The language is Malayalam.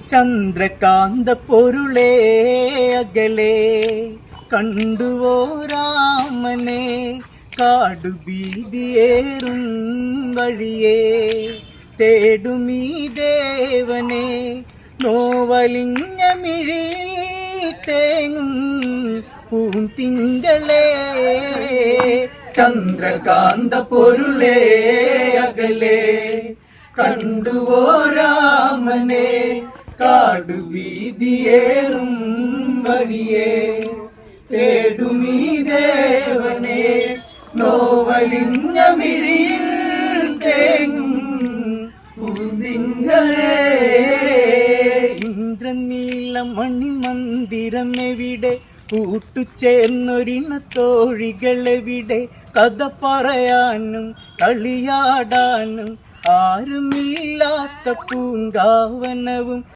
ചന്ദ്രകാന്ത പൊരുളേ അകലെ കണ്ടുവോ രാമനെ കാടുഭീതിയേറും വഴിയേ തേടുമീ ദേവനെ നോവലിഞ്ഞ മിഴി തേങ്ങും പൂന്തിങ്കളേ ചന്ദ്രകാന്ത പൊരുളേ അകലെ കണ്ടുവോ രാമനെ കാടുവീതിയേറും വഴിയേ തേടുമീ ദേവനെ നോവലിഞ്ഞ മിഴിയിൽ തേങ്ങും പൂന്തിങ്കളേ ഇന്ദ്രനീല മണിമന്ദിരമെവിടെ കൂട്ടുചേർന്നൊരിണത്തോഴികളെവിടെ കഥ പറയാനും കളിയാടാനും ആരുമില്ലാത്ത പൂങ്കാവനവും